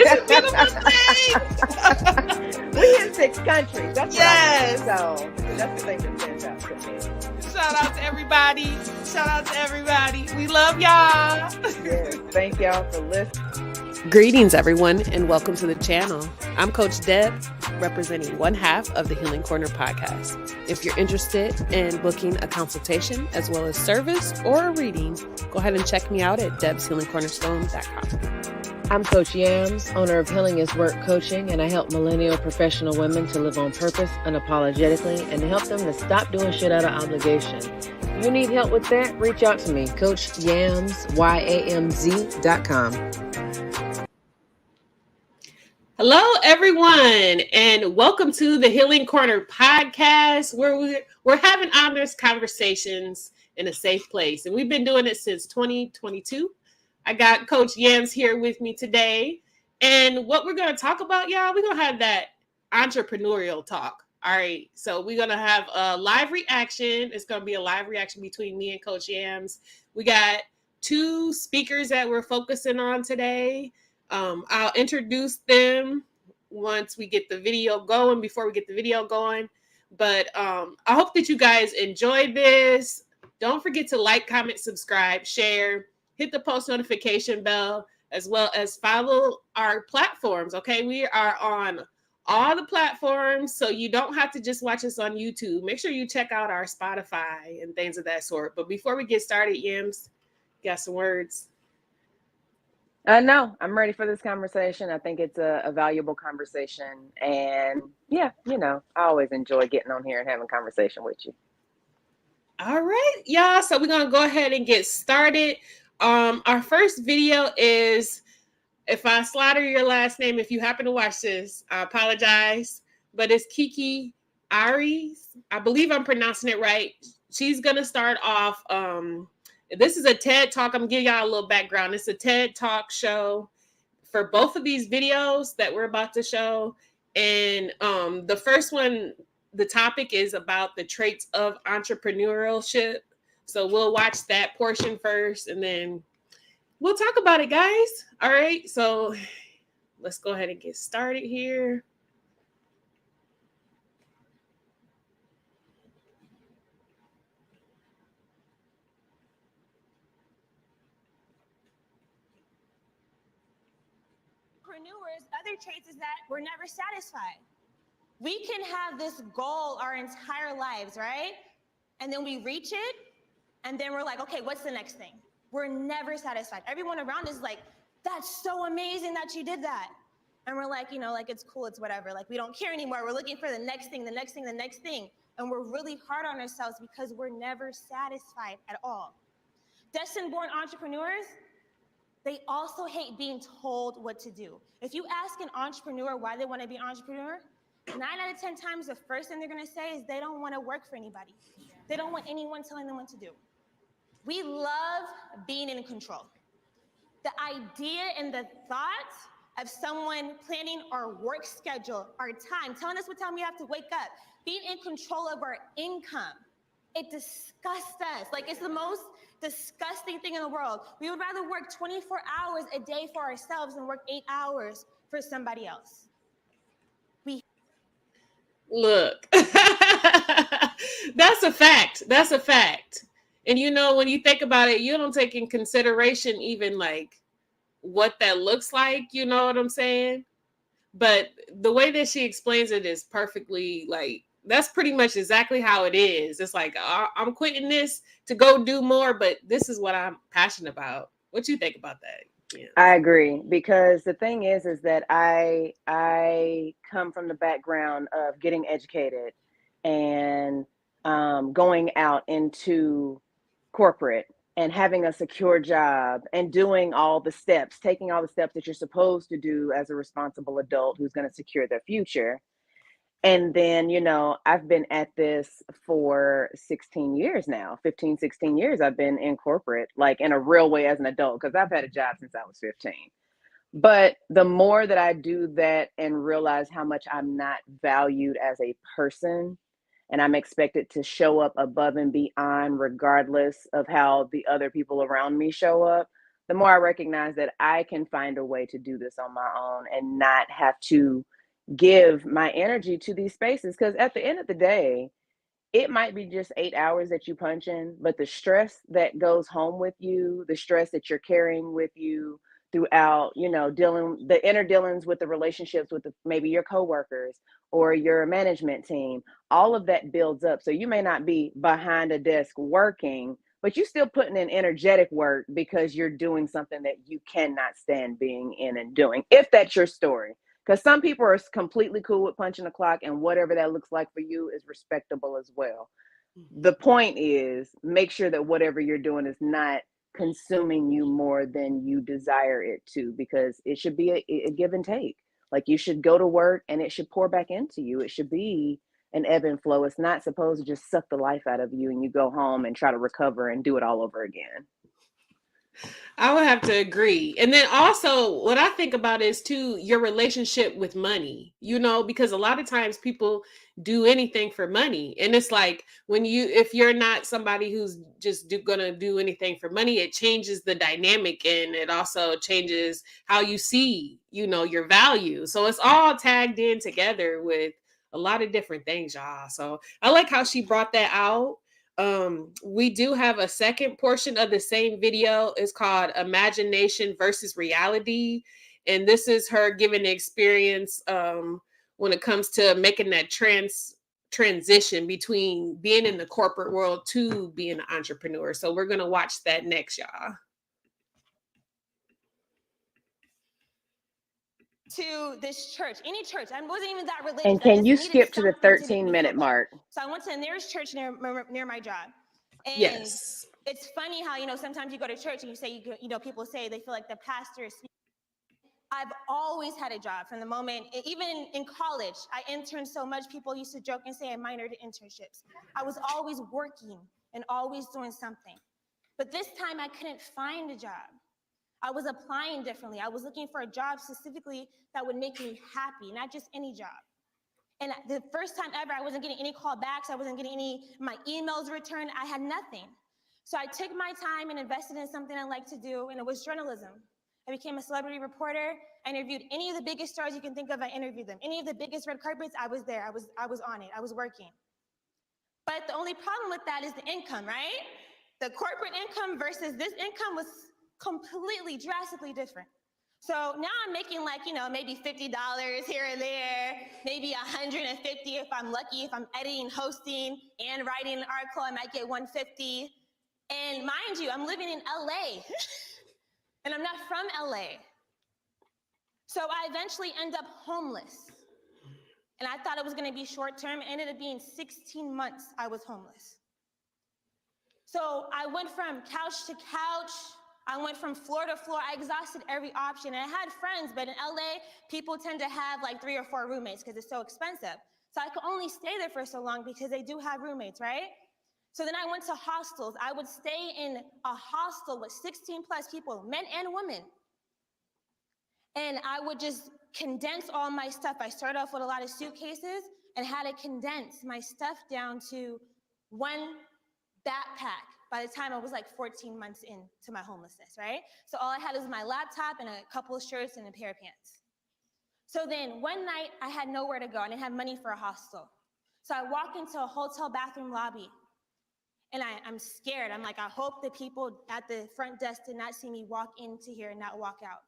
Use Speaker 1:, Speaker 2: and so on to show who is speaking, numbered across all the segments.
Speaker 1: This is one of my things.
Speaker 2: We in 6 countries. That's
Speaker 1: Yes.
Speaker 2: what I mean. So that's the thing that stands out to me.
Speaker 1: Shout out to everybody. Shout out to everybody. We love y'all.
Speaker 2: Yes. Thank y'all for listening.
Speaker 3: Greetings, everyone, and welcome to the channel. I'm Coach Deb, representing one half of the Healing Corner podcast. If you're interested in booking a consultation as well as service or a reading, go ahead and check me out at debshealingcornerstone.com.
Speaker 2: I'm Coach Yams, owner of Healing is Work Coaching, and I help millennial professional women to live on purpose unapologetically and to help them to stop doing shit out of obligation. If you need help with that, reach out to me, Coach Yams, YAMZ.com.
Speaker 3: Hello, everyone, and welcome to the Healing Corner podcast, where we're having honest conversations in a safe place. And we've been doing it since 2022. I got Coach Yams here with me today. And what we're going to talk about, y'all, we're going to have that entrepreneurial talk. All right. So we're going to have a live reaction. It's going to be a live reaction between me and Coach Yams. We got 2 speakers that we're focusing on today. I'll introduce them once we get the video going, before we get the video going. But I hope that you guys enjoyed this. Don't forget to like, comment, subscribe, share, hit the post notification bell, as well as follow our platforms. Okay, we are on all the platforms, so you don't have to just watch us on YouTube. Make sure you check out our Spotify and things of that sort. But before we get started, Yams, got some words?
Speaker 2: No, I'm ready for this conversation. I think it's a valuable conversation. And yeah, I always enjoy getting on here and having a conversation with you.
Speaker 3: All right, y'all. So we're going to go ahead and get started. Our first video is, if I slaughter your last name, if you happen to watch this, I apologize. But it's Kiki, Ayers. I believe I'm pronouncing it right. She's going to start off. This is a TED Talk. I'm going to give y'all a little background. It's a TED Talk show for both of these videos that we're about to show. And the first one, the topic is about the traits of entrepreneurship. So we'll watch that portion first, and then we'll talk about it, guys. All right. So let's go ahead and get started here.
Speaker 4: Other traits is that we're never satisfied. We can have this goal our entire lives, right? And then we reach it, and then we're like, okay, what's the next thing? We're never satisfied. Everyone around is like, that's so amazing that you did that. And we're like, it's cool, it's whatever. Like, we don't care anymore. We're looking for the next thing, the next thing, the next thing. And we're really hard on ourselves because we're never satisfied at all. Destined-born entrepreneurs, they also hate being told what to do. If you ask an entrepreneur why they want to be an entrepreneur, 9 out of 10 times the first thing they're going to say is they don't want to work for anybody. They don't want anyone telling them what to do. We love being in control. The idea and the thought of someone planning our work schedule, our time, telling us what time we have to wake up, being in control of our income, it disgusts us. Like, it's the most disgusting thing in the world. We would rather work 24 hours a day for ourselves than work 8 hours for somebody else.
Speaker 3: Look, that's a fact. That's a fact. And when you think about it, you don't take in consideration even like what that looks like. You know what I'm saying? But the way that she explains it is perfectly like, that's pretty much exactly how it is. It's like, I'm quitting this to go do more, but this is what I'm passionate about. What you think about that? Yeah.
Speaker 2: I agree, because the thing is that I come from the background of getting educated and going out into corporate and having a secure job and doing all the steps, taking all the steps that you're supposed to do as a responsible adult who's going to secure their future. And then, I've been at this for 16 years now, 15, 16 years. I've been in corporate, like in a real way as an adult, because I've had a job since I was 15. But the more that I do that and realize how much I'm not valued as a person, and I'm expected to show up above and beyond regardless of how the other people around me show up, the more I recognize that I can find a way to do this on my own and not have to give my energy to these spaces. Because at the end of the day, it might be just 8 hours that you punch in, but the stress that goes home with you, the stress that you're carrying with you throughout, dealing the inner dealings with the relationships with maybe your coworkers or your management team, all of that builds up. So you may not be behind a desk working, but you still putting in energetic work because you're doing something that you cannot stand being in and doing, if that's your story. Because some people are completely cool with punching the clock, and whatever that looks like for you is respectable as well. The point is, make sure that whatever you're doing is not consuming you more than you desire it to, because it should be a give and take. Like, you should go to work and it should pour back into you. It should be an ebb and flow. It's not supposed to just suck the life out of you and you go home and try to recover and do it all over again.
Speaker 3: I would have to agree. And then also what I think about is too, your relationship with money, because a lot of times people do anything for money. And it's like, if you're not somebody who's just gonna do anything for money, it changes the dynamic, and it also changes how you see, your value. So it's all tagged in together with a lot of different things, y'all. So I like how she brought that out. We do have a second portion of the same video. It's called Imagination versus Reality. And this is her giving the experience when it comes to making that transition between being in the corporate world to being an entrepreneur. So we're going to watch that next, y'all.
Speaker 4: To this church, any church. I wasn't even that religious.
Speaker 2: And can you skip to the 13-minute mark?
Speaker 4: So I went to the nearest church near my job. And
Speaker 3: yes.
Speaker 4: It's funny how, sometimes you go to church and you say, people say they feel like the pastor is. I've always had a job from the moment, even in college, I interned so much. People used to joke and say I minored in internships. I was always working and always doing something. But this time I couldn't find a job. I was applying differently. I was looking for a job specifically that would make me happy, not just any job. And the first time ever, I wasn't getting any callbacks. I wasn't getting my emails returned. I had nothing. So I took my time and invested in something I like to do, and it was journalism. I became a celebrity reporter. I interviewed any of the biggest stars you can think of. I interviewed them. Any of the biggest red carpets, I was there. I was on it. I was working. But the only problem with that is the income, right? The corporate income versus this income was completely, drastically different. So now I'm making maybe $50 here and there, maybe $150 if I'm lucky. If I'm editing, hosting, and writing an article, I might get $150. And mind you, I'm living in LA, and I'm not from LA. So I eventually end up homeless. And I thought it was gonna be short term. It ended up being 16 months I was homeless. So I went from couch to couch. I went from floor to floor. I exhausted every option. And I had friends, but in LA, people tend to have 3 or 4 roommates because it's so expensive. So I could only stay there for so long because they do have roommates, right? So then I went to hostels. I would stay in a hostel with 16 plus people, men and women. And I would just condense all my stuff. I started off with a lot of suitcases and had to condense my stuff down to one backpack by the time I was 14 months into my homelessness, right? So all I had was my laptop and a couple of shirts and a pair of pants. So then one night I had nowhere to go. I didn't have money for a hostel. So I walked into a hotel bathroom lobby and I'm scared. I'm like, I hope the people at the front desk did not see me walk into here and not walk out.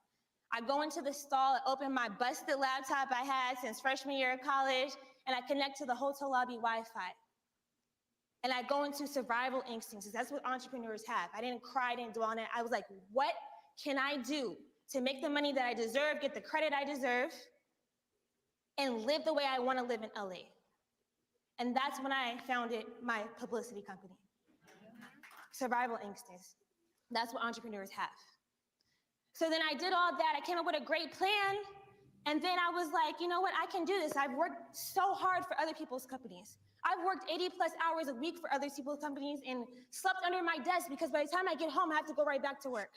Speaker 4: I go into the stall, I open my busted laptop I had since freshman year of college, and I connect to the hotel lobby Wi-Fi. And I go into survival instincts. That's what entrepreneurs have. I didn't cry, I didn't dwell on it. I was like, what can I do to make the money that I deserve, get the credit I deserve, and live the way I want to live in LA? And that's when I founded my publicity company. Survival instincts. That's what entrepreneurs have. So then I did all that. I came up with a great plan. And then I was like, you know what? I can do this. I've worked so hard for other people's companies. I've worked 80 plus hours a week for other people's companies and slept under my desk because by the time I get home, I have to go right back to work.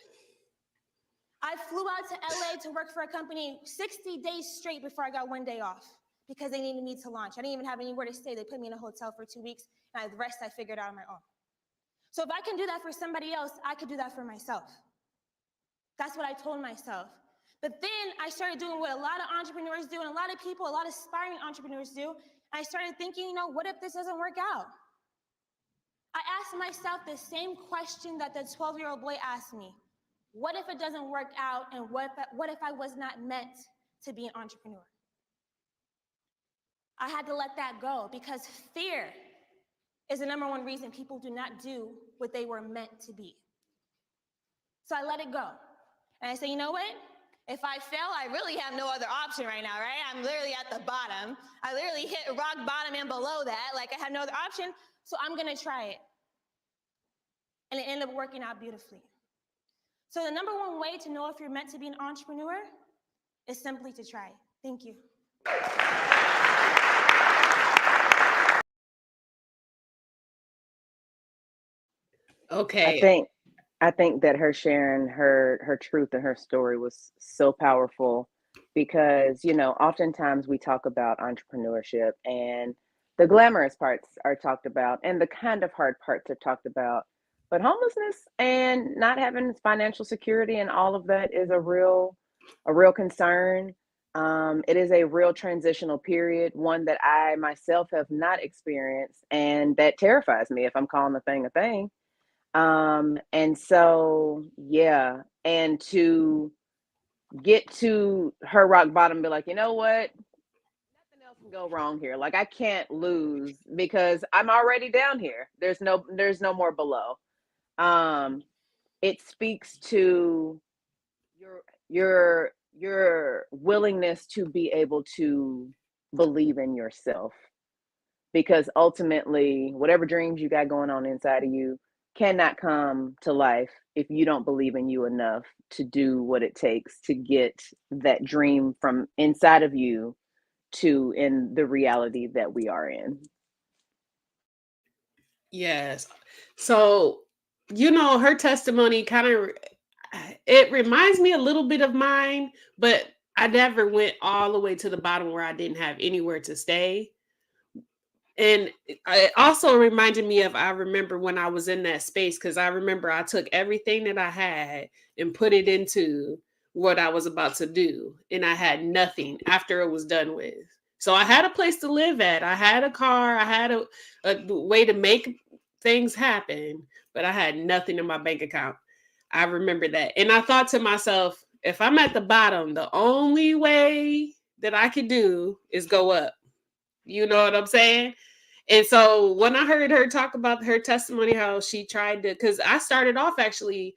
Speaker 4: I flew out to LA to work for a company 60 days straight before I got one day off because they needed me to launch. I didn't even have anywhere to stay. They put me in a hotel for 2 weeks, and the rest I figured out on my own. So if I can do that for somebody else, I could do that for myself. That's what I told myself. But then I started doing what a lot of entrepreneurs do, and a lot of people, a lot of aspiring entrepreneurs do. I started thinking, what if this doesn't work out? I asked myself the same question that the 12-year-old boy asked me. What if it doesn't work out, and what if I was not meant to be an entrepreneur? I had to let that go, because fear is the number one reason people do not do what they were meant to be. So I let it go. And I say, you know what? If I fail, I really have no other option right now, right? I'm literally at the bottom. I literally hit rock bottom and below that. Like, I have no other option, so I'm gonna try it. And it ended up working out beautifully. So the number one way to know if you're meant to be an entrepreneur is simply to try it. Thank you.
Speaker 3: Okay.
Speaker 2: I think that her sharing her truth and her story was so powerful, because oftentimes we talk about entrepreneurship and the glamorous parts are talked about and the kind of hard parts are talked about, but homelessness and not having financial security and all of that is a real concern. It is a real transitional period, one that I myself have not experienced, and that terrifies me, if I'm calling a thing a thing. And so, yeah, and to get to her rock bottom, be like, you know what? Nothing else can go wrong here. Like, I can't lose because I'm already down here. There's no more below. It speaks to your willingness to be able to believe in yourself, because ultimately whatever dreams you got going on inside of you cannot come to life if you don't believe in you enough to do what it takes to get that dream from inside of you to in the reality that we are in.
Speaker 3: Yes. So, her testimony it reminds me a little bit of mine, but I never went all the way to the bottom where I didn't have anywhere to stay. And it also reminded me of, I remember when I was in that space, because I remember I took everything that I had and put it into what I was about to do. And I had nothing after it was done with. So I had a place to live at. I had a car. I had a way to make things happen, but I had nothing in my bank account. I remember that. And I thought to myself, if I'm at the bottom, the only way that I could do is go up. You know what I'm saying? And so when I heard her talk about her testimony, how she tried to, because I started off actually,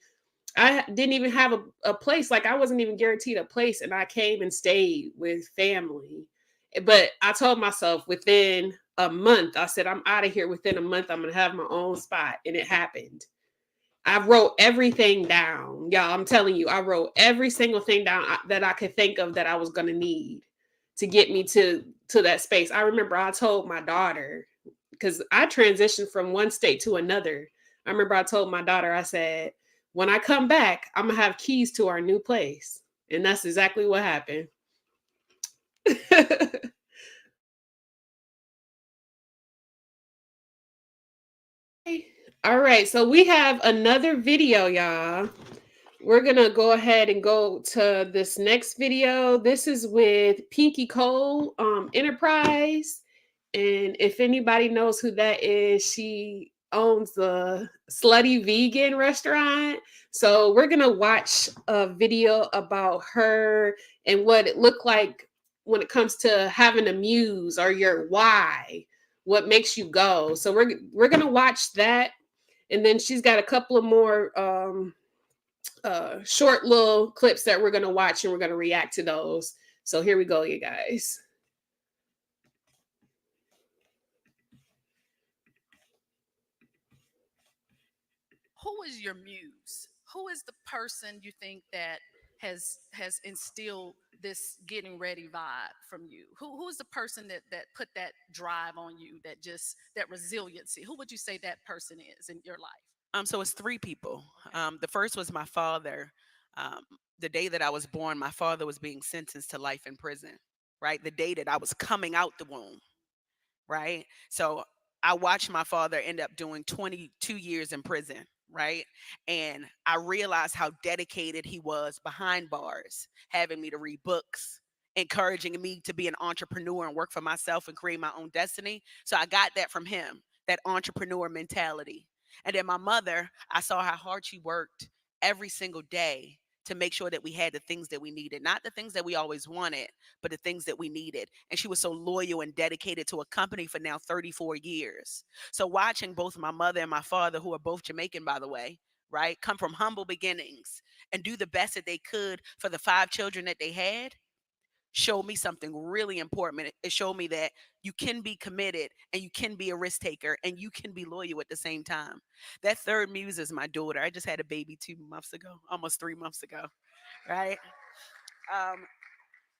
Speaker 3: I didn't even have a place. Like, I wasn't even guaranteed a place. And I came and stayed with family. But I told myself within a month, I said, I'm out of here. Within a month, I'm going to have my own spot. And it happened. I wrote everything down. Y'all, I'm telling you, I wrote every single thing down that I could think of that I was going to need to get me to that space. I remember I told my daughter, because I transitioned from one state to another. I remember I told my daughter, I said, when I come back, I'm going to have keys to our new place. And that's exactly what happened. All right. So we have another video, y'all. We're going to go ahead and go to this next video. This is with Pinky Cole, Enterprise. And if anybody knows who that is, she owns the Slutty Vegan restaurant. So we're going to watch a video about her and what it looked like when it comes to having a muse, or your why, what makes you go. So we're going to watch that. And then she's got a couple of more short little clips that we're going to watch, and we're going to react to those. So here we go, you guys.
Speaker 5: Who is your muse? Who is the person you think that has instilled this getting ready vibe from you? Who is the person that put that drive on you, that resiliency? Who would you say that person is in your life?
Speaker 6: So it's three people. The first was my father. The day that I was born, my father was being sentenced to life in prison, right? The day that I was coming out the womb, right? So I watched my father end up doing 22 years in prison, right? And I realized how dedicated he was behind bars, having me to read books, encouraging me to be an entrepreneur and work for myself and create my own destiny. So I got that from him, that entrepreneur mentality. And then my mother, I saw how hard she worked every single day to make sure that we had the things that we needed, not the things that we always wanted, but the things that we needed. And she was so loyal and dedicated to a company for now 34 years. So watching both my mother and my father, who are both Jamaican, by the way, right, come from humble beginnings and do the best that they could for the 5 children that they had, showed me something really important. It showed me that you can be committed and you can be a risk taker and you can be loyal at the same time. That third muse is my daughter. I just had a baby 2 months ago, almost 3 months ago, right? Um,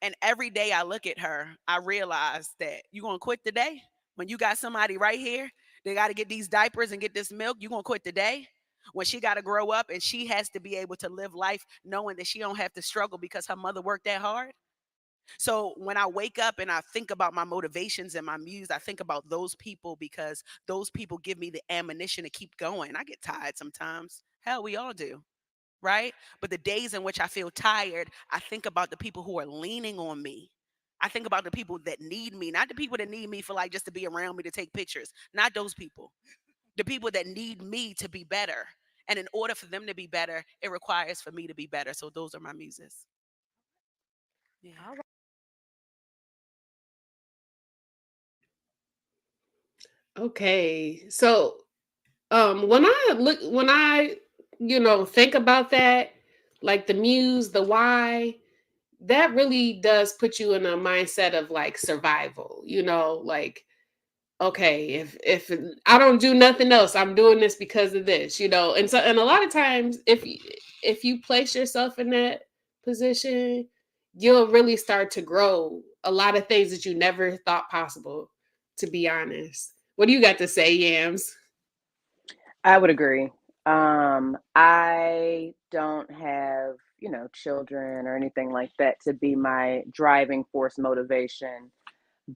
Speaker 6: and every day I look at her, I realize that you gonna quit today when you got somebody right here. They got to get these diapers and get this milk. You gonna quit today when she got to grow up and she has to be able to live life knowing that she don't have to struggle because her mother worked that hard. So when I wake up and I think about my motivations and my muse, I think about those people because those people give me the ammunition to keep going. I get tired sometimes. Hell, we all do, right? But the days in which I feel tired, I think about the people who are leaning on me. I think about the people that need me, not the people that need me for like just to be around me to take pictures. Not those people. The people that need me to be better. And in order for them to be better, it requires for me to be better. So those are my muses. Yeah.
Speaker 3: Okay. So when I think about that, like the muse, the why, that really does put you in a mindset of like survival, like, okay, if I don't do nothing else, I'm doing this because of this, and so, and a lot of times if you place yourself in that position, you'll really start to grow a lot of things that you never thought possible, to be honest. What do you got to say, Yams?
Speaker 2: I would agree. I don't have, children or anything like that to be my driving force motivation.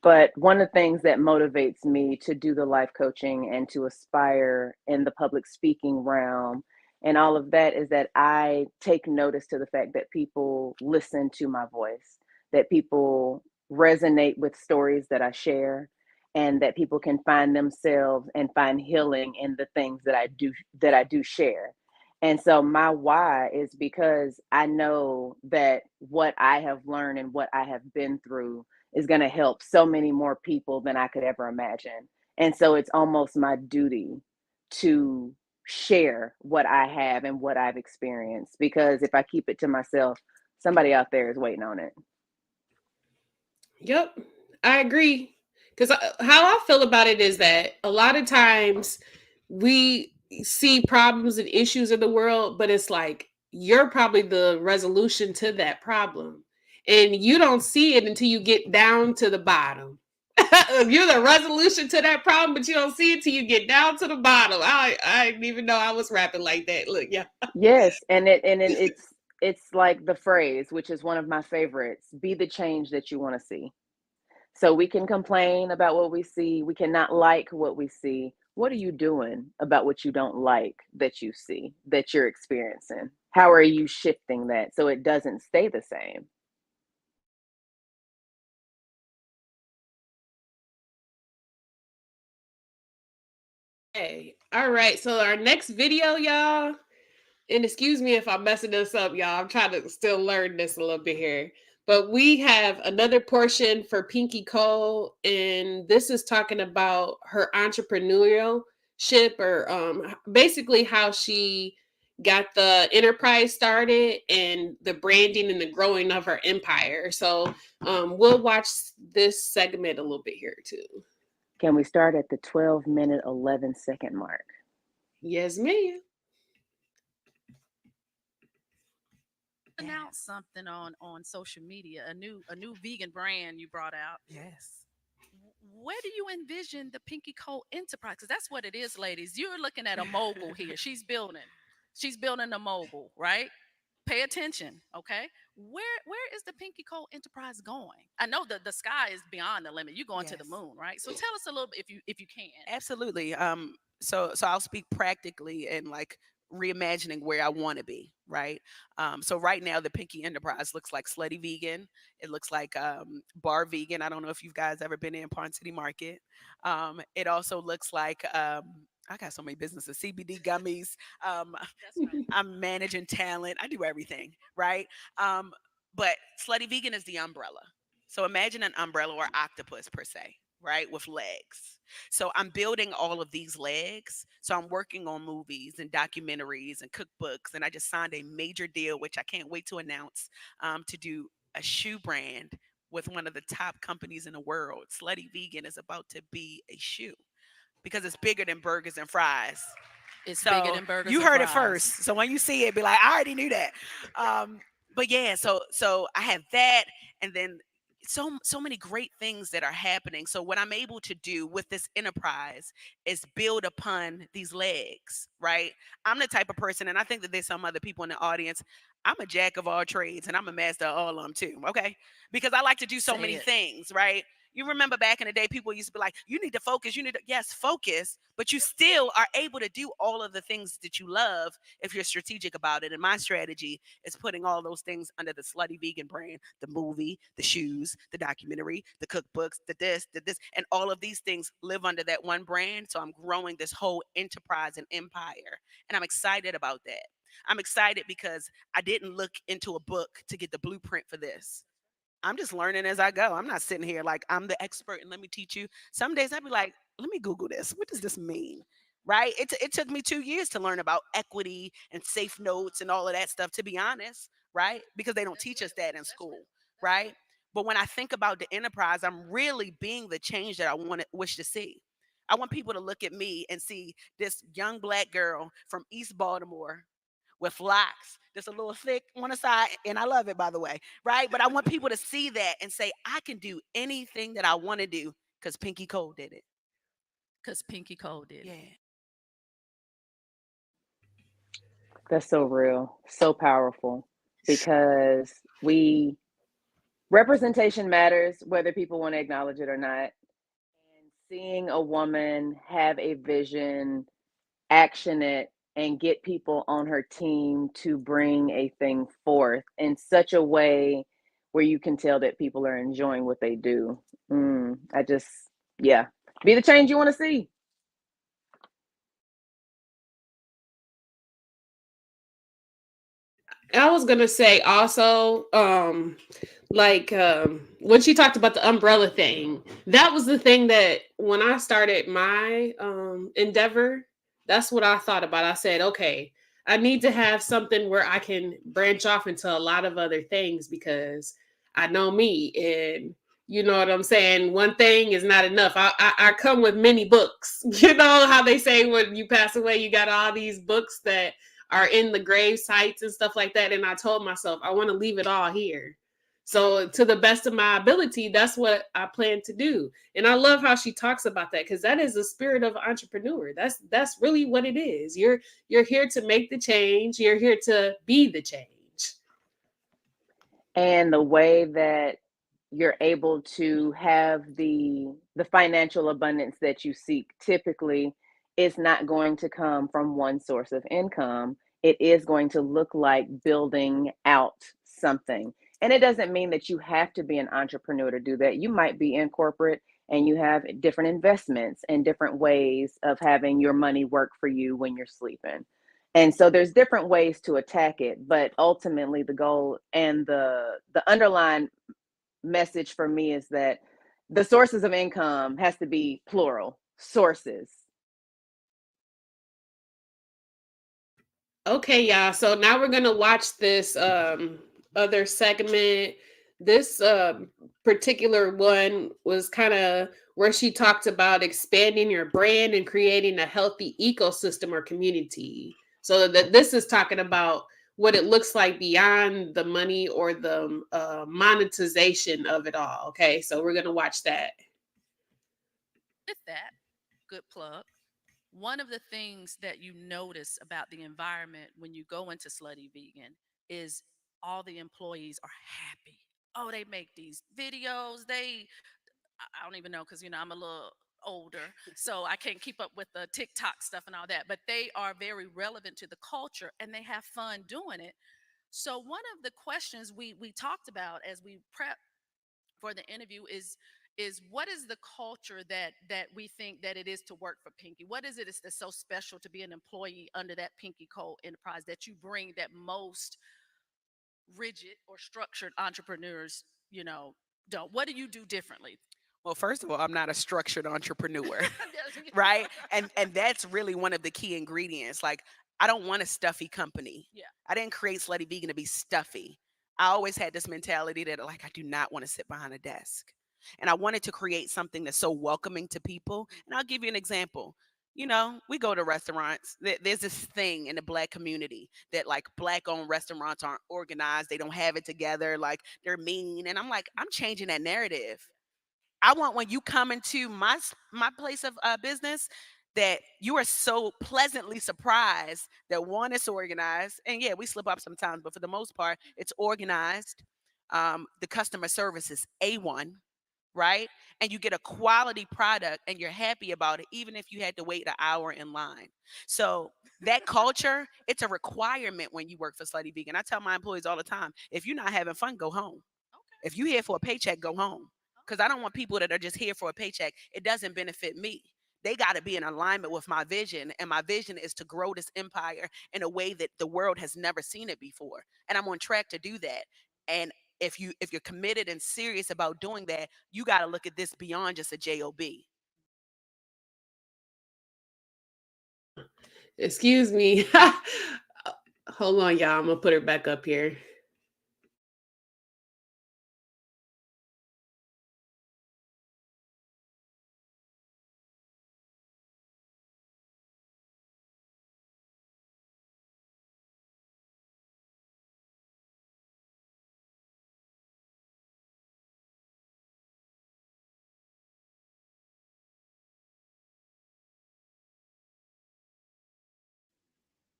Speaker 2: But one of the things that motivates me to do the life coaching and to aspire in the public speaking realm and all of that is that I take notice to the fact that people listen to my voice, that people resonate with stories that I share, and that people can find themselves and find healing in the things that I do share. And so my why is because I know that what I have learned and what I have been through is going to help so many more people than I could ever imagine. And so it's almost my duty to share what I have and what I've experienced because if I keep it to myself, somebody out there is waiting on it.
Speaker 3: Yep, I agree. Because how I feel about it is that a lot of times we see problems and issues in the world, but it's like you're probably the resolution to that problem. And you don't see it until you get down to the bottom. You're the resolution to that problem, but you don't see it till you get down to the bottom. I didn't even know I was rapping like that. Look, yeah.
Speaker 2: Yes, and it's like the phrase, which is one of my favorites, be the change that you want to see. So we can complain about what we see. We cannot like what we see. What are you doing about what you don't like that you see, that you're experiencing? How are you shifting that so it doesn't stay the same?
Speaker 3: Hey, all right. So our next video, y'all, and excuse me if I'm messing this up, y'all. I'm trying to still learn this a little bit here. But we have another portion for Pinky Cole, and this is talking about her entrepreneurial ship, or basically how she got the enterprise started and the branding and the growing of her empire. So we'll watch this segment a little bit here too.
Speaker 2: Can we start at the 12-minute, 11-second mark?
Speaker 3: Yes, ma'am.
Speaker 5: Announce something on social media, a new vegan brand you brought out.
Speaker 6: Yes.
Speaker 5: Where do you envision the Pinky Cole enterprise? Because that's what it is, ladies. You're looking at a mogul here. She's building a mogul, right? Pay attention, okay? Where is the Pinky Cole enterprise going? I know the sky is beyond the limit. You're going to the
Speaker 6: Yes.
Speaker 5: moon, right? So tell us a little bit if you can.
Speaker 6: Absolutely. So I'll speak practically and like reimagining where I want to be, right? So right now, the Pinky Enterprise looks like Slutty Vegan. It looks like Bar Vegan. I don't know if you guys ever been in Pawn City Market. It also looks like I got so many businesses, CBD gummies. I'm managing talent. I do everything, right? Um, but Slutty Vegan is the umbrella. So imagine an umbrella or octopus per se, right? With legs. So I'm building all of these legs. So I'm working on movies and documentaries and cookbooks. And I just signed a major deal, which I can't wait to announce, to do a shoe brand with one of the top companies in the world. Slutty Vegan is about to be a shoe because it's bigger than burgers and fries.
Speaker 5: It's bigger
Speaker 6: So
Speaker 5: than burgers
Speaker 6: you
Speaker 5: and
Speaker 6: heard it
Speaker 5: fries.
Speaker 6: first. So when you see it, be like, I already knew that. But yeah, so I have that, and then so many great things that are happening. So what I'm able to do with this enterprise is build upon these legs, right? I'm the type of person, and I think that there's some other people in the audience. I'm a jack of all trades, and I'm a master of all of them too. Okay, because I like to do so
Speaker 5: Say
Speaker 6: many
Speaker 5: it.
Speaker 6: things, right? You remember back in the day, people used to be like, you need to focus. You need to, yes, focus, but you still are able to do all of the things that you love if you're strategic about it. And my strategy is putting all those things under the Slutty Vegan brand, the movie, the shoes, the documentary, the cookbooks, the this, and all of these things live under that one brand. So I'm growing this whole enterprise and empire. And I'm excited about that. I'm excited because I didn't look into a book to get the blueprint for this. I'm just learning as I go. I'm not sitting here like I'm the expert and let me teach you. Some days I'd be like, let me Google this. What does this mean? Right? It took me 2 years to learn about equity and safe notes and all of that stuff, to be honest, right? Because they don't teach us that in school, right? But when I think about the enterprise, I'm really being the change that I wish to see. I want people to look at me and see this young black girl from East Baltimore with locks, just a little thick on the side, and I love it, by the way, right? But I want people to see that and say, I can do anything that I want to do because Pinky Cole did it.
Speaker 5: Because Pinky Cole did it.
Speaker 6: Yeah.
Speaker 2: That's so real, so powerful, because we representation matters whether people want to acknowledge it or not. And seeing a woman have a vision, action it, and get people on her team to bring a thing forth in such a way where you can tell that people are enjoying what they do. I just, yeah, be the change you want to see.
Speaker 3: I was gonna say also, when she talked about the umbrella thing, that was the thing that when I started my endeavor, that's what I thought about. I said, okay, I need to have something where I can branch off into a lot of other things because I know me, and you know what I'm saying. One thing is not enough. I come with many books. You know how they say when you pass away, you got all these books that are in the grave sites and stuff like that. And I told myself, I want to leave it all here. So to the best of my ability, that's what I plan to do. And I love how she talks about that because that is the spirit of an entrepreneur. That's really what it is. You're here to make the change. You're here to be the change.
Speaker 2: And the way that you're able to have the financial abundance that you seek typically is not going to come from one source of income. It is going to look like building out something. And it doesn't mean that you have to be an entrepreneur to do that. You might be in corporate and you have different investments and different ways of having your money work for you when you're sleeping. And so there's different ways to attack it, but ultimately the goal and the underlying message for me is that the sources of income has to be plural sources.
Speaker 3: Okay, y'all. So now we're gonna watch this other segment. This particular one was kind of where she talked about expanding your brand and creating a healthy ecosystem or community. So that this is talking about what it looks like beyond the money or the monetization of it all. Okay, so we're gonna watch that.
Speaker 5: With that, good plug. One of the things that you notice about the environment when you go into Slutty Vegan is all the employees are happy. Oh, they make these videos. I don't even know because I'm a little older, so I can't keep up with the TikTok stuff and all that, but they are very relevant to the culture and they have fun doing it. So one of the questions we talked about as we prep for the interview is what is the culture that we think that it is to work for Pinky? What is it that's so special to be an employee under that Pinky Code enterprise that you bring that most rigid or structured entrepreneurs, don't? What do you do differently?
Speaker 6: Well, first of all, I'm not a structured entrepreneur, right? And that's really one of the key ingredients. Like, I don't want a stuffy company.
Speaker 5: Yeah.
Speaker 6: I didn't create Slutty Vegan to be stuffy. I always had this mentality that, like, I do not want to sit behind a desk. And I wanted to create something that's so welcoming to people. And I'll give you an example. We go to restaurants. There's this thing in the Black community that, like, Black-owned restaurants aren't organized. They don't have it together. Like, they're mean. And I'm like, I'm changing that narrative. I want, when you come into my place of business, that you are so pleasantly surprised that, one, it's organized, and yeah, we slip up sometimes, but for the most part, it's organized. The customer service is A1, right? And you get a quality product, and you're happy about it, even if you had to wait an hour in line. So that culture, it's a requirement when you work for Slutty Vegan. I tell my employees all the time, if you're not having fun, go home.
Speaker 5: Okay.
Speaker 6: If you're here for a paycheck, go home. Because I don't want people that are just here for a paycheck. It doesn't benefit me. They got to be in alignment with my vision. And my vision is to grow this empire in a way that the world has never seen it before. And I'm on track to do that. And if you're committed and serious about doing that, you got to look at this beyond just a job.
Speaker 3: Excuse me. Hold on, y'all. I'm gonna put her back up here.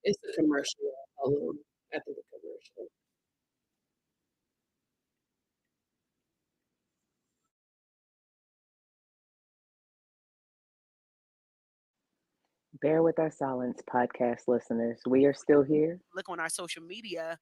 Speaker 3: It's a commercial. Hold on. After the commercial.
Speaker 2: Bear with our silence, podcast listeners. We are still here.
Speaker 6: Look on our social media.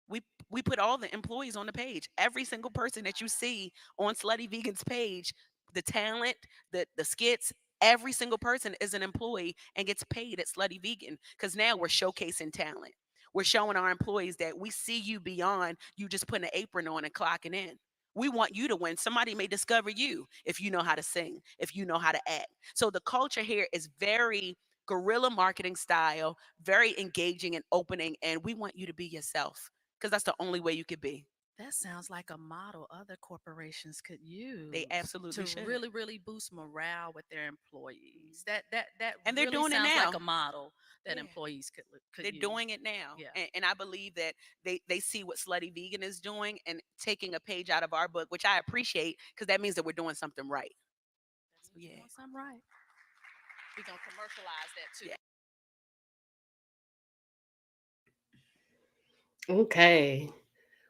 Speaker 6: We put all the employees on the page. Every single person that you see on Slutty Vegan's page, the talent, the skits, every single person is an employee and gets paid at Slutty Vegan, because now we're showcasing talent. We're showing our employees that we see you beyond you just putting an apron on and clocking in. We want you to win. Somebody may discover you if you know how to sing, if you know how to act. So the culture here is very guerrilla marketing style, very engaging and opening, and we want you to be yourself, because that's the only way you could be.
Speaker 5: That sounds like a model other corporations could use.
Speaker 6: They absolutely
Speaker 5: to
Speaker 6: should.
Speaker 5: really boost morale with their employees. That
Speaker 6: And they're
Speaker 5: really
Speaker 6: doing it
Speaker 5: sounds
Speaker 6: now.
Speaker 5: like a model that
Speaker 6: Yeah.
Speaker 5: employees could
Speaker 6: They're
Speaker 5: use.
Speaker 6: doing it now.
Speaker 5: Yeah.
Speaker 6: And I believe that they see what Slutty Vegan is doing and taking a page out of our book, which I appreciate, because that means that we're doing something right.
Speaker 5: That's what doing something right. We're gonna commercialize that too.
Speaker 6: Yeah.
Speaker 3: Okay.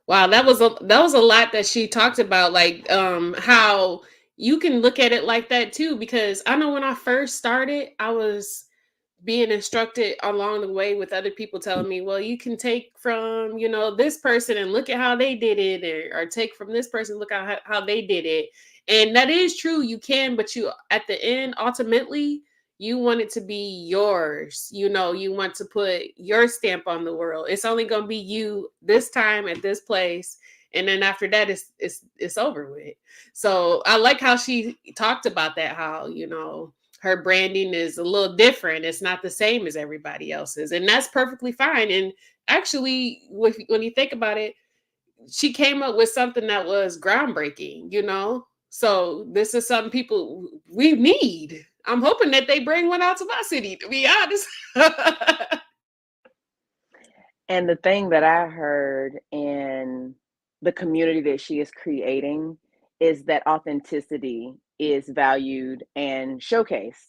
Speaker 3: Wow, that was a lot that she talked about, like how you can look at it like that too, because I know when I first started, I was being instructed along the way with other people telling me, well, you can take from, this person and look at how they did it, or take from this person, look at how they did it. And that is true, you can, but you, at the end, ultimately, you want it to be yours. You want to put your stamp on the world. It's only going to be you this time at this place. And then after that, it's over with. So I like how she talked about that, how, her branding is a little different. It's not the same as everybody else's. And that's perfectly fine. And actually, when you think about it, she came up with something that was groundbreaking, So this is something we need. I'm hoping that they bring one out to my city, to be honest.
Speaker 2: And the thing that I heard in the community that she is creating is that authenticity is valued and showcased.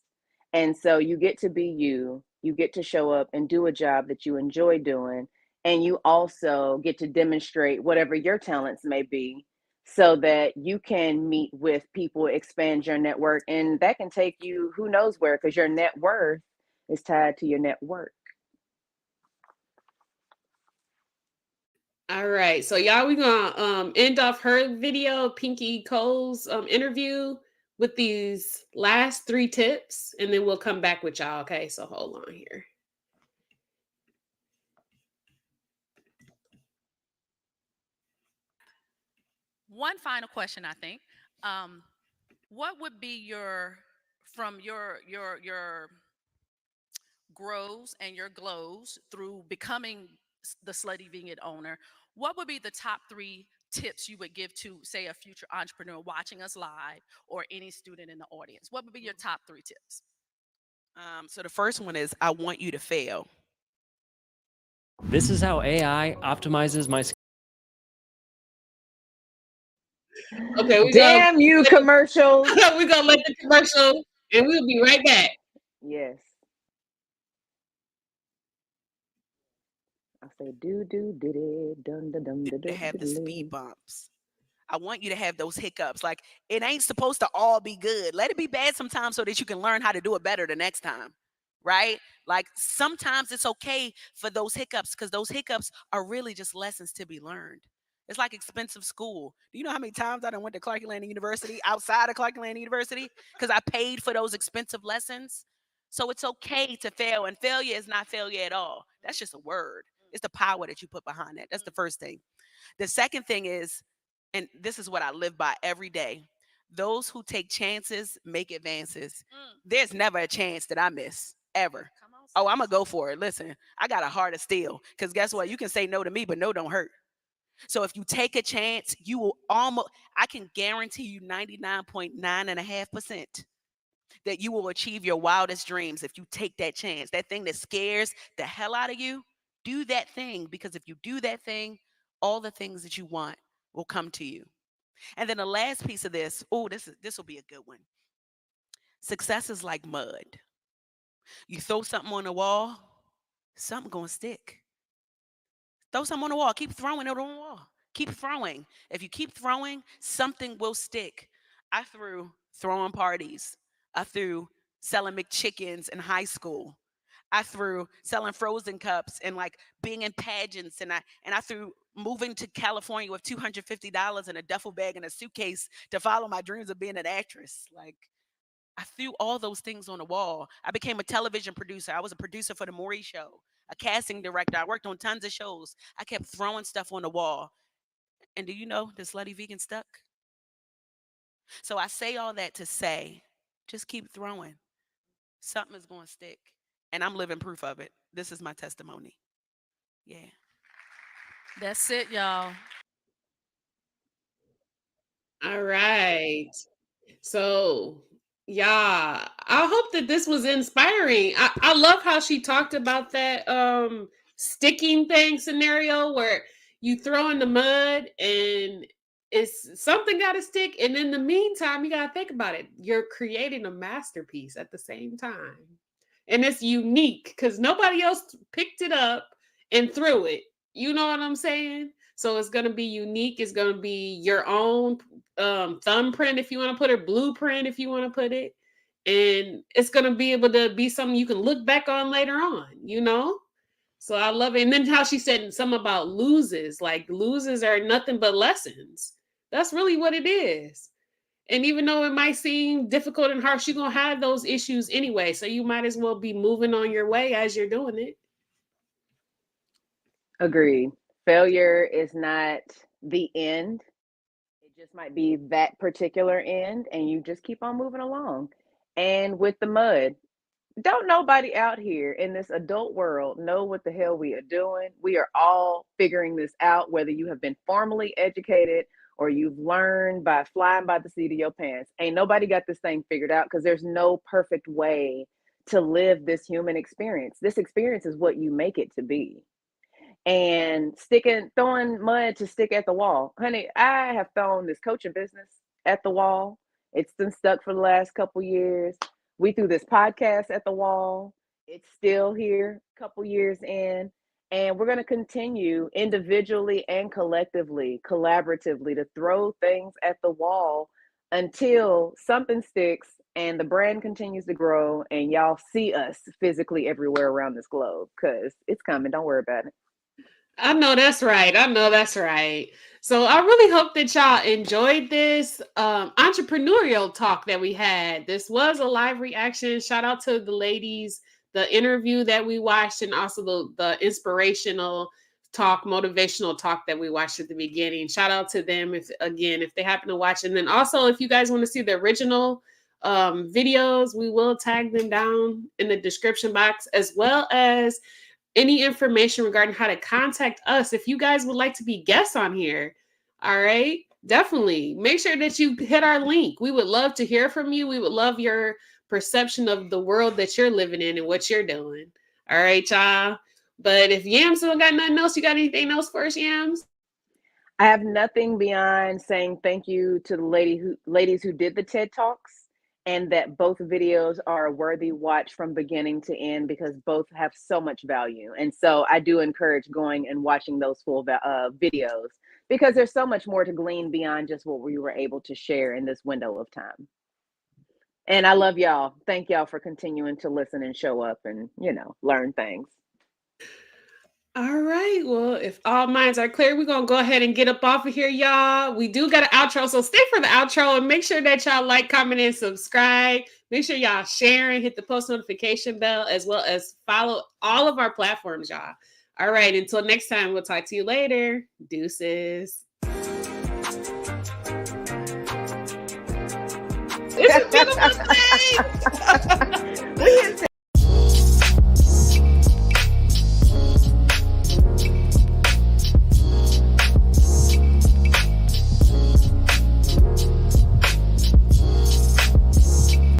Speaker 2: And so you get to be you get to show up and do a job that you enjoy doing. And you also get to demonstrate whatever your talents may be, so that you can meet with people, expand your network, and that can take you who knows where, because your net worth is tied to your network.
Speaker 3: All right, so y'all, we're gonna end off her video, Pinky Cole's interview, with these last 3 tips, and then we'll come back with y'all. Okay, so hold on here.
Speaker 5: One final question, I think. What would be your from your grows and your glows through becoming the slutty vegan owner? What would be the top 3 tips you would give to, say, a future entrepreneur watching us live or any student in the audience? What would be your top 3 tips?
Speaker 6: So the first one is, I want you to fail.
Speaker 7: This is how AI optimizes my.
Speaker 3: Okay, we
Speaker 2: Damn you, commercials.
Speaker 3: we're gonna let the commercial, and we'll be right back.
Speaker 2: Yes. I say do do did dun dun dun dun
Speaker 6: To have the
Speaker 2: dun.
Speaker 6: speed bumps. I want you to have those hiccups. Like, it ain't supposed to all be good. Let it be bad sometimes so that you can learn how to do it better the next time. Right? Like, sometimes it's okay for those hiccups, because those hiccups are really just lessons to be learned. It's like expensive school. Do you know how many times I done went to Clark Atlanta University outside of Clark Atlanta University because I paid for those expensive lessons? So it's okay to fail, and failure is not failure at all. That's just a word. It's the power that you put behind that. That's the first thing. The second thing is, and this is what I live by every day, those who take chances make advances. There's never a chance that I miss, ever. Oh, I'm going to go for it. Listen, I got a heart of steel, because guess what? You can say no to me, but no don't hurt. So if you take a chance, you will almost, I can guarantee you 99.9.5% that you will achieve your wildest dreams if you take that chance. That thing that scares the hell out of you, do that thing, because if you do that thing, all the things that you want will come to you. And then the last piece of this, this will be a good one. Success is like mud. You throw something on the wall, something gonna stick. Throw something on the wall. Keep throwing it on the wall. Keep throwing. If you keep throwing, something will stick. I threw throwing parties. I threw selling McChickens in high school. I threw selling frozen cups and like being in pageants, and I threw moving to California with $250 in a duffel bag and a suitcase to follow my dreams of being an actress. Like, I threw all those things on the wall. I became a television producer. I was a producer for the Maury Show, a casting director. I worked on tons of shows. I kept throwing stuff on the wall. And do you know the slutty vegan stuck? So I say all that to say, just keep throwing. Something is going to stick. And I'm living proof of it. This is my testimony. Yeah.
Speaker 5: That's it, y'all.
Speaker 3: All right. So, yeah, I hope that this was inspiring. I love how she talked about that sticking thing scenario where you throw in the mud and it's something got to stick. And in the meantime, you got to think about it. You're creating a masterpiece at the same time. And it's unique because nobody else picked it up and threw it. You know what I'm saying? So it's going to be unique. It's going to be your own thumbprint, if you want to put it, blueprint, if you want to put it. And it's going to be able to be something you can look back on later on, you know? So I love it. And then how she said something about loses, like loses are nothing but lessons. That's really what it is. And even though it might seem difficult and harsh, you're going to have those issues anyway. So you might as well be moving on your way as you're doing it.
Speaker 2: Agreed. Failure is not the end. It just might be that particular end, and you just keep on moving along. And with the mud, don't nobody out here in this adult world know what the hell we are doing. We are all figuring this out, whether you have been formally educated or you've learned by flying by the seat of your pants. Ain't nobody got this thing figured out, because there's no perfect way to live this human experience. This experience is what you make it to be. And throwing mud to stick at the wall. Honey, I have thrown this coaching business at the wall. It's been stuck for the last couple years. We threw this podcast at the wall. It's still here, couple years in. And we're going to continue individually and collectively, collaboratively, to throw things at the wall until something sticks and the brand continues to grow and y'all see us physically everywhere around this globe, because it's coming. Don't worry about it.
Speaker 3: I know that's right. I know that's right. So I really hope that y'all enjoyed this entrepreneurial talk that we had. This was a live reaction. Shout out to the ladies, the interview that we watched, and also the inspirational talk, motivational talk that we watched at the beginning. Shout out to them if they happen to watch. And then also, if you guys want to see the original videos, we will tag them down in the description box, as well as any information regarding how to contact us if you guys would like to be guests on here. All right, definitely make sure that you hit our link. We would love to hear from you. We would love your perception of the world that you're living in and what you're doing. All right, y'all. But if Yams still got nothing else, you got anything else for us, Yams?
Speaker 2: I have nothing beyond saying thank you to the ladies who did the TED Talks, and that both videos are a worthy watch from beginning to end, because both have so much value. And so I do encourage going and watching those full videos, because there's so much more to glean beyond just what we were able to share in this window of time. And I love y'all. Thank y'all for continuing to listen and show up and, learn things.
Speaker 3: All right. Well, if all minds are clear, we're going to go ahead and get up off of here, y'all. We do got an outro, so stay for the outro and make sure that y'all like, comment, and subscribe. Make sure y'all share and hit the post notification bell, as well as follow all of our platforms, y'all. All right. Until next time, we'll talk to you later. Deuces. It's a beautiful day.